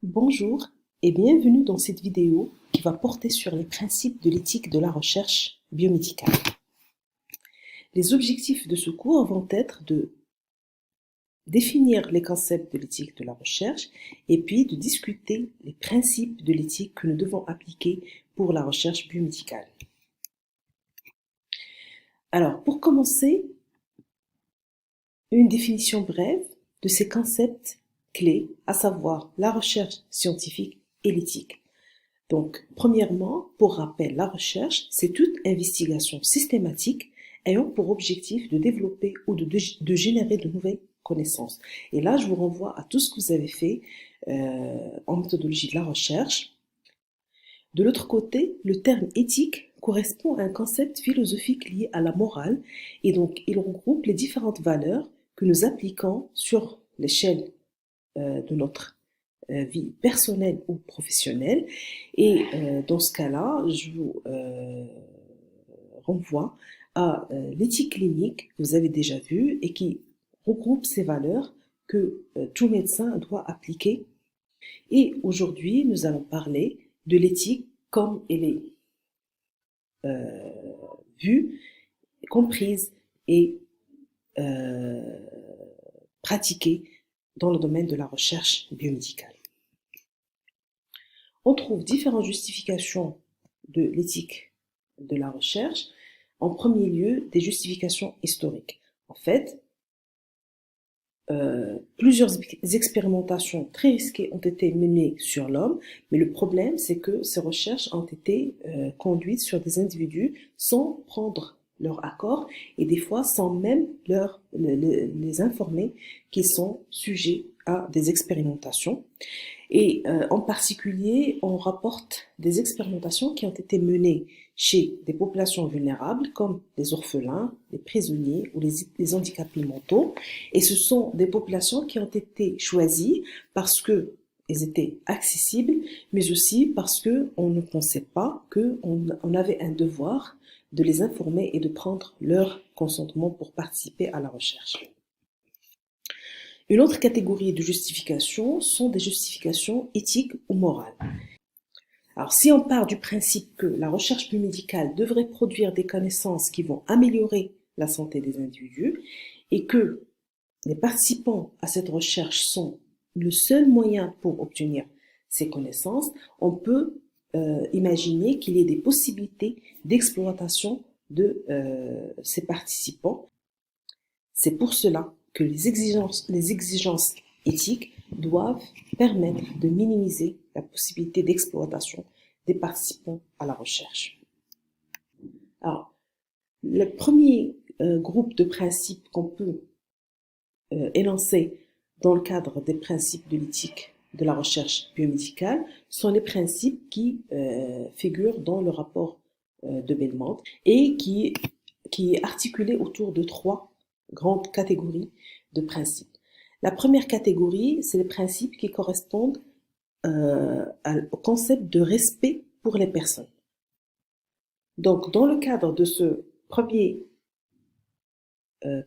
Bonjour et bienvenue dans cette vidéo qui va porter sur les principes de l'éthique de la recherche biomédicale. Les objectifs de ce cours vont être de définir les concepts de l'éthique de la recherche et puis de discuter les principes de l'éthique que nous devons appliquer pour la recherche biomédicale. Alors, pour commencer, une définition brève de ces concepts clés, à savoir la recherche scientifique et l'éthique. Donc, premièrement, pour rappel, la recherche, c'est toute investigation systématique ayant pour objectif de développer ou de générer de nouvelles connaissances. Et là, je vous renvoie à tout ce que vous avez fait en méthodologie de la recherche. De l'autre côté, le terme éthique correspond à un concept philosophique lié à la morale et donc il regroupe les différentes valeurs que nous appliquons sur l'échelle de notre vie personnelle ou professionnelle. Et dans ce cas-là, je vous renvoie à l'éthique clinique que vous avez déjà vue et qui regroupe ces valeurs que tout médecin doit appliquer. Et aujourd'hui, nous allons parler de l'éthique comme elle est vue, comprise et pratiquée dans le domaine de la recherche biomédicale. On trouve différentes justifications de l'éthique de la recherche. En premier lieu, des justifications historiques. En fait, plusieurs expérimentations très risquées ont été menées sur l'homme, mais le problème, c'est que ces recherches ont été conduites sur des individus sans prendre leur accord et des fois sans même les informer qu'ils sont sujets à des expérimentations. Et en particulier, on rapporte des expérimentations qui ont été menées chez des populations vulnérables comme les orphelins, les prisonniers ou les handicapés mentaux. Et ce sont des populations qui ont été choisies parce que elles étaient accessibles, mais aussi parce qu'on ne pensait pas qu'on avait un devoir de les informer et de prendre leur consentement pour participer à la recherche. Une autre catégorie de justifications sont des justifications éthiques ou morales. Alors, si on part du principe que la recherche biomédicale devrait produire des connaissances qui vont améliorer la santé des individus et que les participants à cette recherche sont le seul moyen pour obtenir ces connaissances, on peut imaginer qu'il y ait des possibilités d'exploitation de ces participants. C'est pour cela que les exigences éthiques doivent permettre de minimiser la possibilité d'exploitation des participants à la recherche. Alors, le premier groupe de principes qu'on peut énoncer dans le cadre des principes de l'éthique de la recherche biomédicale sont les principes qui figurent dans le rapport de Belmonte et qui est articulé autour de trois grandes catégories de principes. La première catégorie, c'est les principes qui correspondent au concept de respect pour les personnes. Donc, dans le cadre de ce premier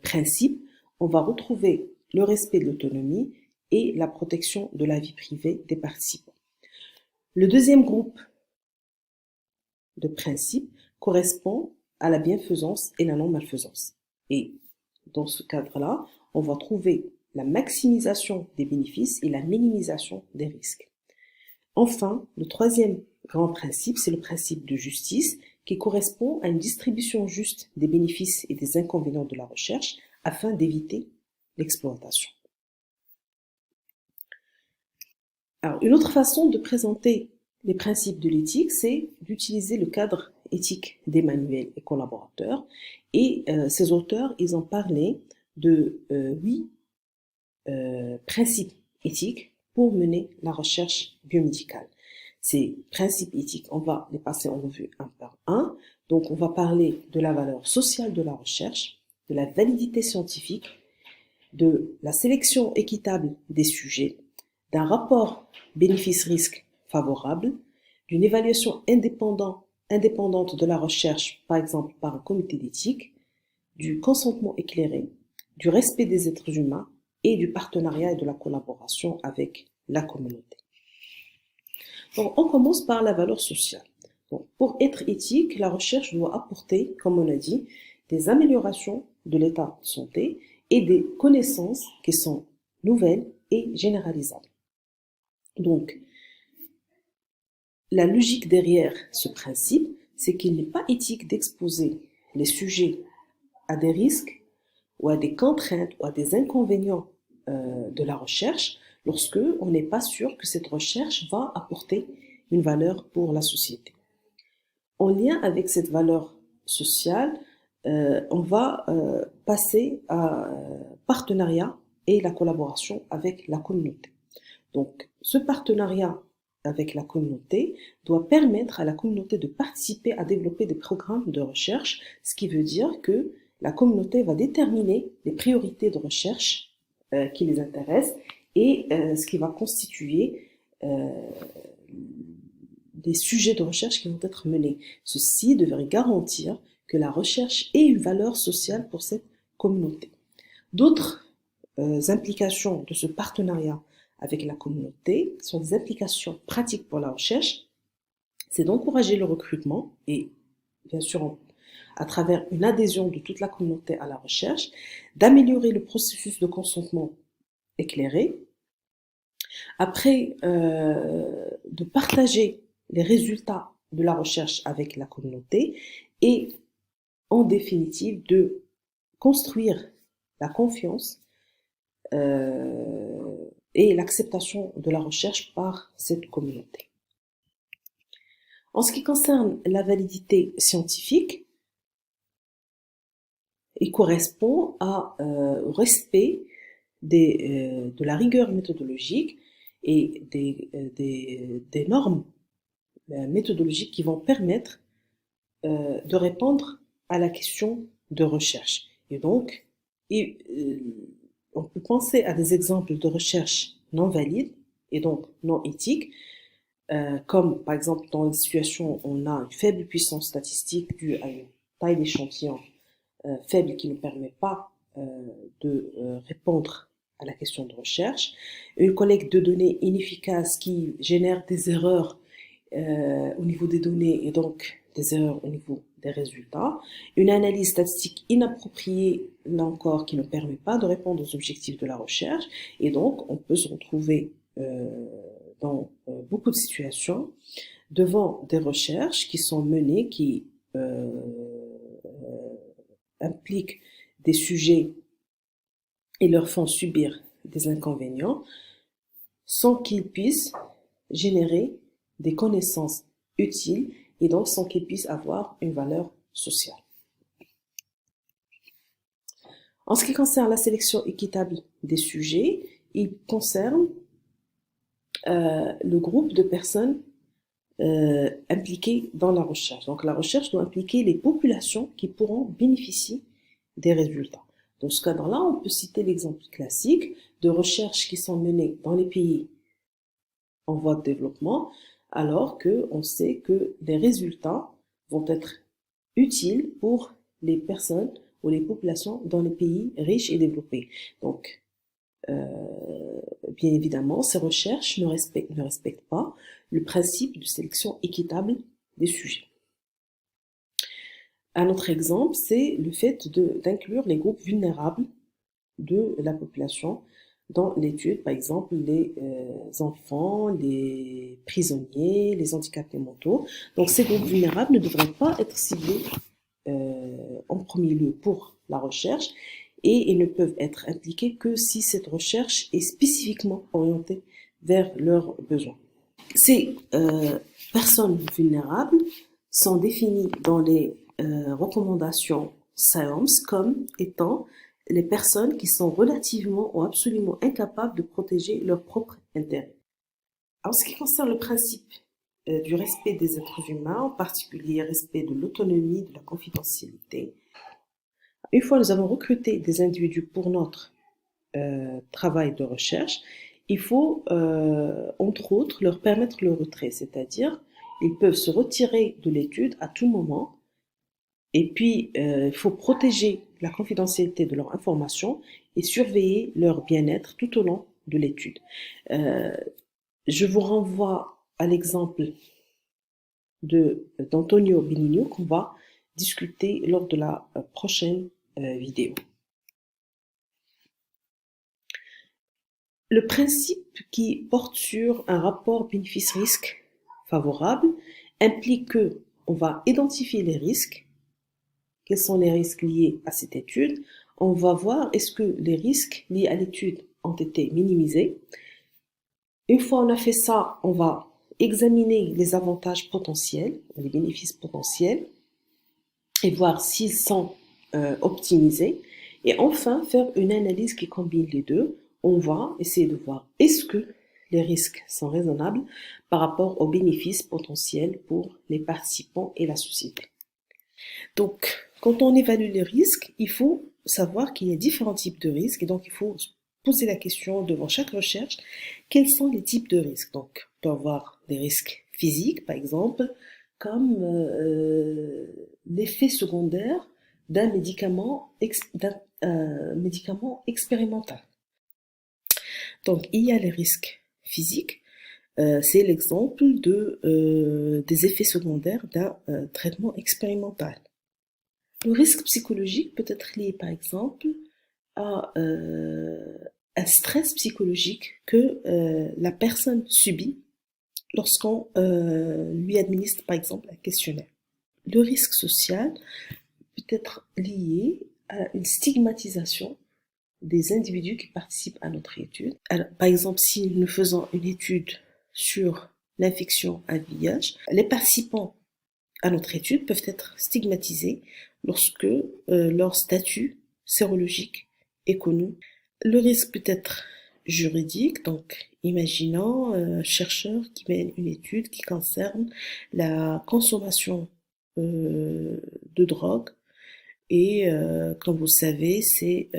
principe, on va retrouver le respect de l'autonomie et la protection de la vie privée des participants. Le deuxième groupe de principes correspond à la bienfaisance et la non-malfaisance. Et dans ce cadre-là, on va trouver la maximisation des bénéfices et la minimisation des risques. Enfin, le troisième grand principe, c'est le principe de justice qui correspond à une distribution juste des bénéfices et des inconvénients de la recherche afin d'éviter l'exploitation. Alors, une autre façon de présenter les principes de l'éthique, c'est d'utiliser le cadre éthique d'Emmanuel et collaborateurs. Et ces auteurs, ils ont parlé de 8 principes éthiques pour mener la recherche biomédicale. Ces principes éthiques, on va les passer en revue un par un. Donc, on va parler de la valeur sociale de la recherche, de la validité scientifique, de la sélection équitable des sujets, d'un rapport bénéfice-risque favorable, d'une évaluation indépendante de la recherche, par exemple par un comité d'éthique, du consentement éclairé, du respect des êtres humains et du partenariat et de la collaboration avec la communauté. Donc, on commence par la valeur sociale. Donc, pour être éthique, la recherche doit apporter, comme on a dit, des améliorations de l'état de santé et des connaissances qui sont nouvelles et généralisables. Donc, la logique derrière ce principe, c'est qu'il n'est pas éthique d'exposer les sujets à des risques ou à des contraintes ou à des inconvénients de la recherche lorsque on n'est pas sûr que cette recherche va apporter une valeur pour la société. En lien avec cette valeur sociale, on va passer à partenariat et la collaboration avec la communauté. Donc, ce partenariat avec la communauté doit permettre à la communauté de participer à développer des programmes de recherche, ce qui veut dire que la communauté va déterminer les priorités de recherche qui les intéressent et ce qui va constituer des sujets de recherche qui vont être menés. Ceci devrait garantir que la recherche ait une valeur sociale pour cette communauté. D'autres implications de ce partenariat avec la communauté sont des implications pratiques pour la recherche, c'est d'encourager le recrutement et bien sûr à travers une adhésion de toute la communauté à la recherche, d'améliorer le processus de consentement éclairé, après de partager les résultats de la recherche avec la communauté et en définitive de construire la confiance et l'acceptation de la recherche par cette communauté. En ce qui concerne la validité scientifique, il correspond au respect de la rigueur méthodologique et des normes méthodologiques qui vont permettre de répondre à la question de recherche. Et donc, on peut penser à des exemples de recherche non valides et donc non éthiques, comme par exemple dans des situations où on a une faible puissance statistique due à une taille d'échantillon faible qui ne permet pas de répondre à la question de recherche, une collecte de données inefficace qui génère des erreurs au niveau des données et donc des erreurs au niveau des résultats, une analyse statistique inappropriée, là encore, qui ne permet pas de répondre aux objectifs de la recherche, et donc on peut se retrouver dans beaucoup de situations devant des recherches qui sont menées, qui impliquent des sujets et leur font subir des inconvénients sans qu'ils puissent générer des connaissances utiles et donc sans qu'ils puissent avoir une valeur sociale. En ce qui concerne la sélection équitable des sujets, il concerne le groupe de personnes impliquées dans la recherche. Donc la recherche doit impliquer les populations qui pourront bénéficier des résultats. Dans ce cadre-là, on peut citer l'exemple classique de recherches qui sont menées dans les pays en voie de développement, alors qu'on sait que les résultats vont être utiles pour les personnes ou les populations dans les pays riches et développés. Donc, bien évidemment, ces recherches ne respectent pas le principe de sélection équitable des sujets. Un autre exemple, c'est le fait d'inclure les groupes vulnérables de la population dans l'étude, par exemple les enfants, les prisonniers, les handicapés mentaux. Donc ces groupes vulnérables ne devraient pas être ciblés en premier lieu pour la recherche et ils ne peuvent être impliqués que si cette recherche est spécifiquement orientée vers leurs besoins. Ces personnes vulnérables sont définies dans les recommandations SIOMS comme étant les personnes qui sont relativement ou absolument incapables de protéger leurs propres intérêts. En ce qui concerne le principe du respect des êtres humains, en particulier respect de l'autonomie, de la confidentialité, une fois nous avons recruté des individus pour notre travail de recherche, il faut, entre autres, leur permettre le retrait, c'est-à-dire ils peuvent se retirer de l'étude à tout moment. Et puis, il faut protéger la confidentialité de leurs informations et surveiller leur bien-être tout au long de l'étude. Je vous renvoie à l'exemple d'Antonio Benigno qu'on va discuter lors de la prochaine vidéo. Le principe qui porte sur un rapport bénéfice-risque favorable implique que on va identifier les risques. Quels sont les risques liés à cette étude? On va voir est-ce que les risques liés à l'étude ont été minimisés. Une fois on a fait ça, on va examiner les avantages potentiels, les bénéfices potentiels, et voir s'ils sont optimisés. Et enfin, faire une analyse qui combine les deux. On va essayer de voir est-ce que les risques sont raisonnables par rapport aux bénéfices potentiels pour les participants et la société. Donc, quand on évalue les risques, il faut savoir qu'il y a différents types de risques et donc il faut poser la question devant chaque recherche, quels sont les types de risques? Donc, on peut avoir des risques physiques, par exemple, comme l'effet secondaire d'un médicament expérimental. Donc, il y a les risques physiques, c'est l'exemple des effets secondaires d'un traitement expérimental. Le risque psychologique peut être lié, par exemple, à un stress psychologique que la personne subit lorsqu'on lui administre, par exemple, un questionnaire. Le risque social peut être lié à une stigmatisation des individus qui participent à notre étude. Alors, par exemple, si nous faisons une étude sur l'infection à VIH, les participants à notre étude peuvent être stigmatisés lorsque leur statut sérologique est connu. Le risque peut être juridique, donc imaginons un chercheur qui mène une étude qui concerne la consommation de drogue et comme vous le savez, c'est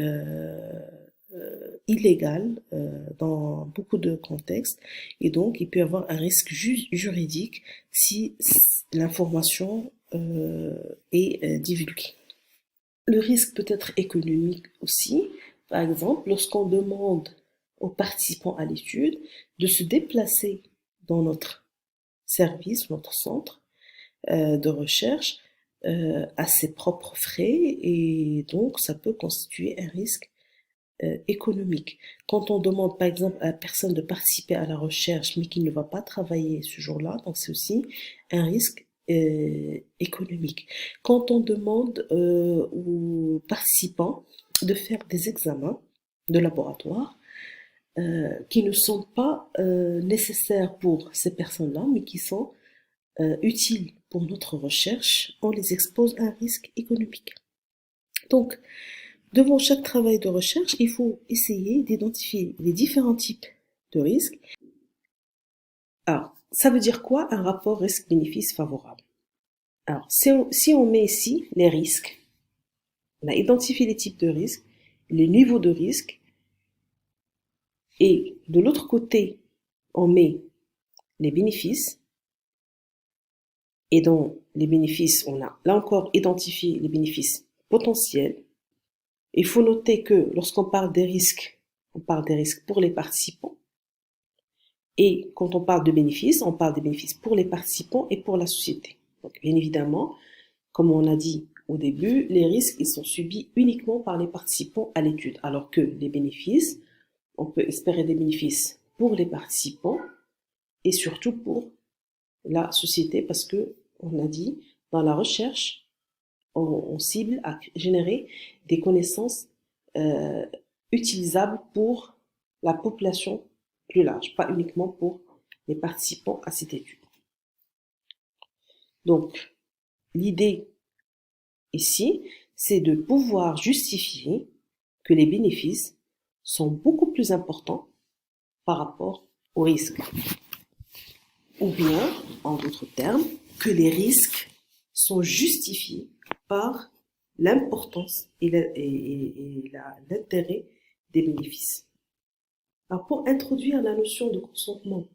illégal dans beaucoup de contextes et donc il peut y avoir un risque juridique si l'information est divulguée. Le risque peut être économique aussi. Par exemple, lorsqu'on demande aux participants à l'étude de se déplacer dans notre service, notre centre de recherche à ses propres frais et donc ça peut constituer un risque économique. Quand on demande par exemple à la personne de participer à la recherche mais qu'il ne va pas travailler ce jour-là, donc c'est aussi un risque économique. Quand on demande aux participants de faire des examens de laboratoire qui ne sont pas nécessaires pour ces personnes-là, mais qui sont utiles pour notre recherche, on les expose à un risque économique. Donc, devant chaque travail de recherche, il faut essayer d'identifier les différents types de risques. Alors, ça veut dire quoi un rapport risque-bénéfice favorable? Alors, si on met ici les risques, on a identifié les types de risques, les niveaux de risque, et de l'autre côté, on met les bénéfices, et dans les bénéfices, on a là encore identifié les bénéfices potentiels. Il faut noter que lorsqu'on parle des risques, on parle des risques pour les participants. Et quand on parle de bénéfices, on parle des bénéfices pour les participants et pour la société. Donc, bien évidemment, comme on a dit au début, les risques ils sont subis uniquement par les participants à l'étude, alors que les bénéfices, on peut espérer des bénéfices pour les participants et surtout pour la société, parce que on a dit dans la recherche, on cible à générer des connaissances utilisables pour la population plus large, pas uniquement pour les participants à cette étude. Donc, l'idée ici, c'est de pouvoir justifier que les bénéfices sont beaucoup plus importants par rapport aux risques. Ou bien, en d'autres termes, que les risques sont justifiés par l'importance et l'intérêt des bénéfices. Alors, pour introduire la notion de consentement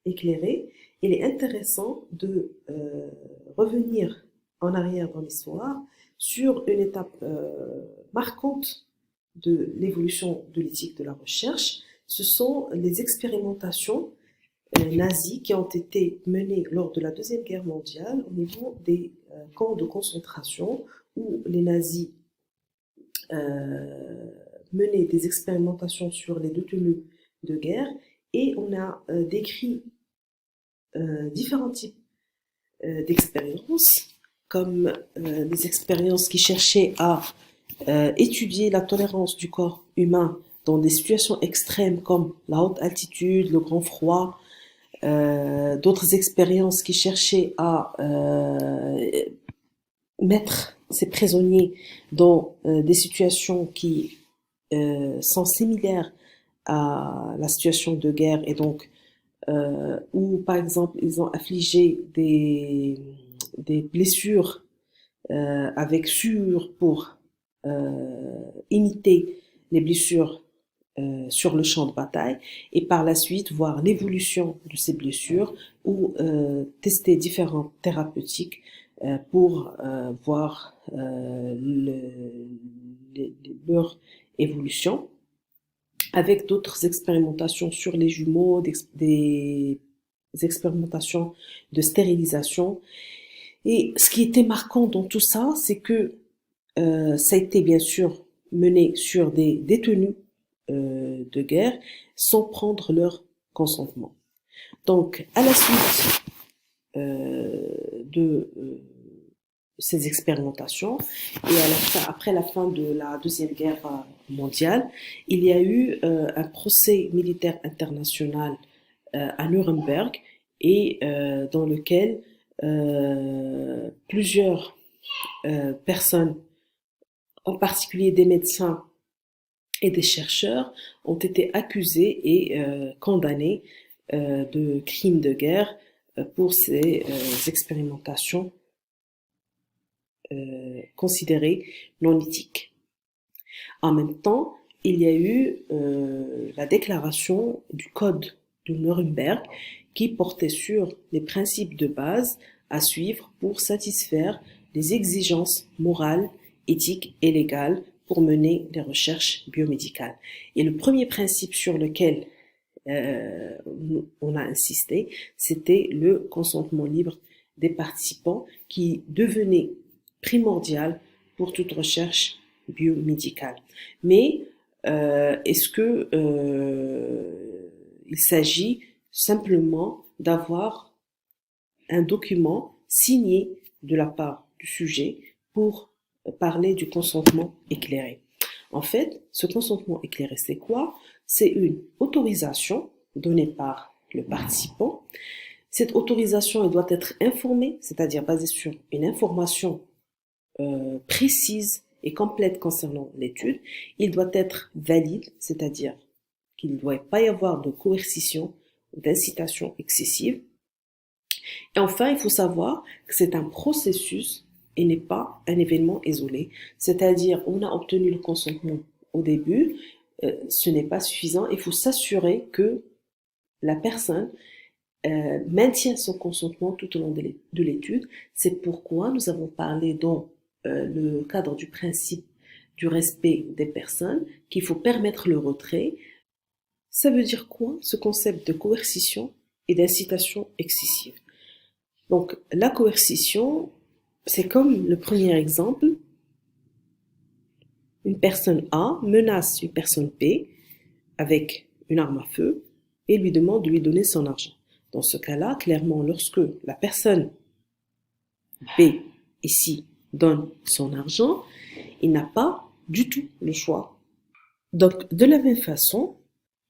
éclairé, il est intéressant de revenir en arrière dans l'histoire sur une étape marquante de l'évolution de l'éthique de la recherche. Ce sont les expérimentations nazis qui ont été menés lors de la Deuxième Guerre mondiale au niveau des camps de concentration où les nazis menaient des expérimentations sur les détenus de guerre et on a décrit différents types d'expériences comme des expériences qui cherchaient à étudier la tolérance du corps humain dans des situations extrêmes comme la haute altitude, le grand froid, d'autres expériences qui cherchaient à mettre ces prisonniers dans des situations qui sont similaires à la situation de guerre et donc où par exemple ils ont affligé des blessures avec sueur pour imiter les blessures sur le champ de bataille et par la suite voir l'évolution de ces blessures ou tester différentes thérapeutiques pour voir leur évolution avec d'autres expérimentations sur les jumeaux, des expérimentations de stérilisation. Et ce qui était marquant dans tout ça, c'est que ça a été bien sûr mené sur des détenus de guerre sans prendre leur consentement. Donc, à la suite de ces expérimentations et après la fin de la Deuxième Guerre mondiale, il y a eu un procès militaire international à Nuremberg et dans lequel plusieurs personnes, en particulier des médecins et des chercheurs, ont été accusés et condamnés de crimes de guerre pour ces expérimentations considérées non éthiques. En même temps, il y a eu la déclaration du Code de Nuremberg qui portait sur les principes de base à suivre pour satisfaire les exigences morales, éthiques et légales pour mener des recherches biomédicales. Et le premier principe sur lequel on a insisté, c'était le consentement libre des participants qui devenait primordial pour toute recherche biomédicale. Mais est-ce que il s'agit simplement d'avoir un document signé de la part du sujet pour parler du consentement éclairé? En fait, ce consentement éclairé, c'est quoi? C'est une autorisation donnée par le participant. Cette autorisation, elle doit être informée, c'est-à-dire basée sur une information précise et complète concernant l'étude. Il doit être valide, c'est-à-dire qu'il ne doit pas y avoir de coercition ou d'incitation excessive. Et enfin, il faut savoir que c'est un processus et n'est pas un événement isolé. C'est-à-dire, on a obtenu le consentement au début, ce n'est pas suffisant. Il faut s'assurer que la personne maintient son consentement tout au long de l'étude. C'est pourquoi nous avons parlé dans le cadre du principe du respect des personnes qu'il faut permettre le retrait. Ça veut dire quoi, ce concept de coercition et d'incitation excessive? Donc, la coercition, c'est comme le premier exemple. Une personne A menace une personne B avec une arme à feu et lui demande de lui donner son argent. Dans ce cas-là, clairement, lorsque la personne B ici donne son argent, il n'a pas du tout le choix. Donc, de la même façon,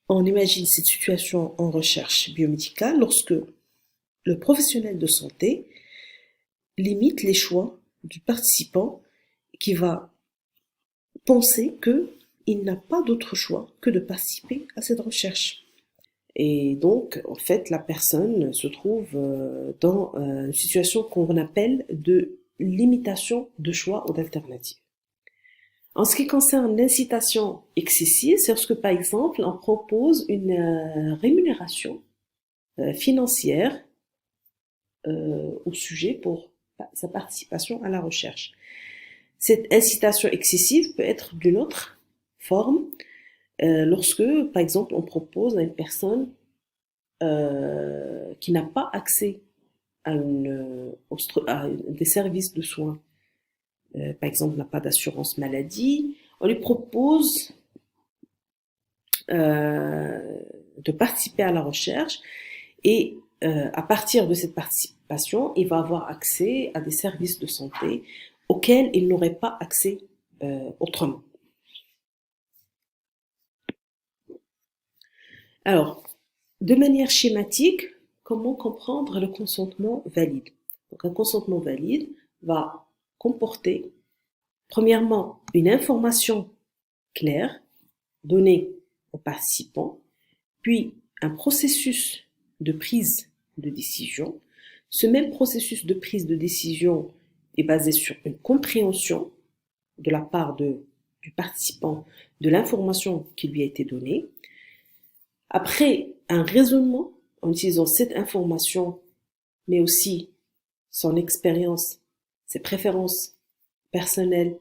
on imagine cette situation en recherche biomédicale lorsque le professionnel de santé limite les choix du participant qui va penser qu'il n'a pas d'autre choix que de participer à cette recherche. Et donc, en fait, la personne se trouve dans une situation qu'on appelle de limitation de choix ou d'alternative. En ce qui concerne l'incitation excessive, c'est lorsque, par exemple, on propose une rémunération financière au sujet pour sa participation à la recherche. Cette incitation excessive peut être d'une autre forme lorsque, par exemple, on propose à une personne qui n'a pas accès à des services de soins, par exemple n'a pas d'assurance maladie, on lui propose de participer à la recherche et à partir de cette participation, il va avoir accès à des services de santé auxquels il n'aurait pas accès autrement. Alors, de manière schématique, comment comprendre le consentement valide? Donc, un consentement valide va comporter, premièrement, une information claire donnée aux participants, puis un processus de prise de décision. Ce même processus de prise de décision est basé sur une compréhension de la part du participant de l'information qui lui a été donnée. Après, un raisonnement en utilisant cette information, mais aussi son expérience, ses préférences personnelles,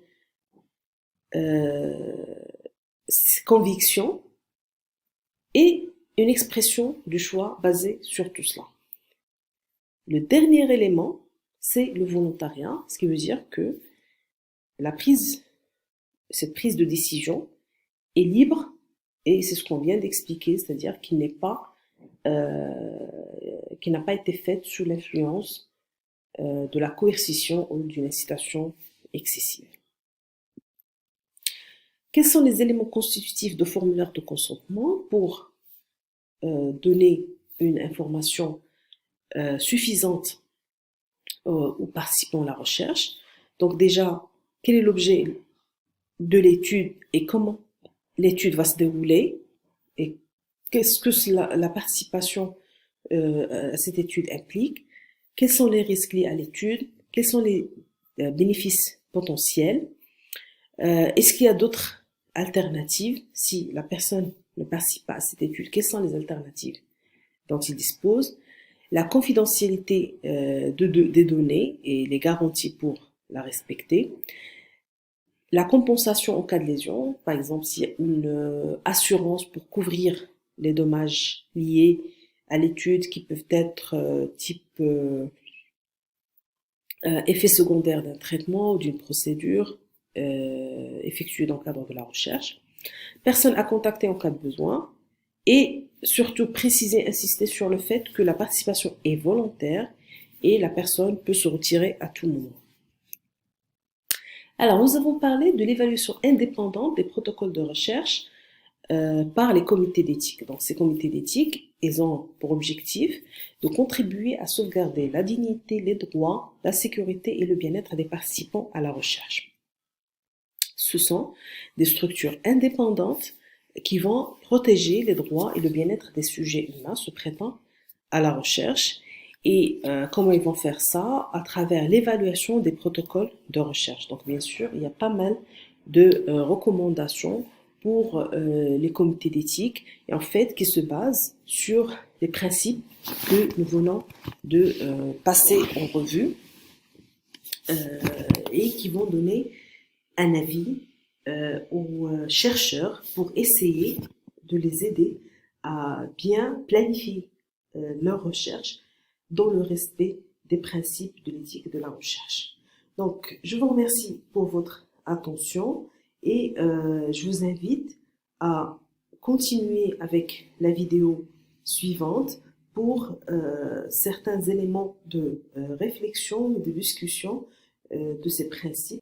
ses convictions, et une expression du choix basée sur tout cela. Le dernier élément, c'est le volontariat, ce qui veut dire que cette prise de décision est libre, et c'est ce qu'on vient d'expliquer, c'est-à-dire qu'il n'a pas été faite sous l'influence de la coercition ou d'une incitation excessive. Quels sont les éléments constitutifs de formulaire de consentement pour donner une information suffisante aux participants à la recherche? Donc déjà, quel est l'objet de l'étude et comment l'étude va se dérouler et qu'est-ce que la participation à cette étude implique? Quels sont les risques liés à l'étude? Quels sont les bénéfices potentiels? Est-ce qu'il y a d'autres alternatives si la personne ne participe pas à cette étude? Quelles sont les alternatives dont il dispose? La confidentialité des données et les garanties pour la respecter. La compensation en cas de lésion, par exemple s'il y a une assurance pour couvrir les dommages liés à l'étude qui peuvent être type effet secondaire d'un traitement ou d'une procédure effectuée dans le cadre de la recherche. Personne à contacter en cas de besoin. Et surtout préciser, insister sur le fait que la participation est volontaire et la personne peut se retirer à tout moment. Alors, nous avons parlé de l'évaluation indépendante des protocoles de recherche par les comités d'éthique. Donc, ces comités d'éthique, ils ont pour objectif de contribuer à sauvegarder la dignité, les droits, la sécurité et le bien-être des participants à la recherche. Ce sont des structures indépendantes qui vont protéger les droits et le bien-être des sujets humains se prêtant à la recherche. Et comment ils vont faire ça? À travers l'évaluation des protocoles de recherche. Donc bien sûr, il y a pas mal de recommandations pour les comités d'éthique, et en fait qui se basent sur les principes que nous venons de passer en revue et qui vont donner un avis aux chercheurs pour essayer de les aider à bien planifier leur recherche dans le respect des principes de l'éthique de la recherche. Donc, je vous remercie pour votre attention et je vous invite à continuer avec la vidéo suivante pour certains éléments de réflexion, de discussion de ces principes.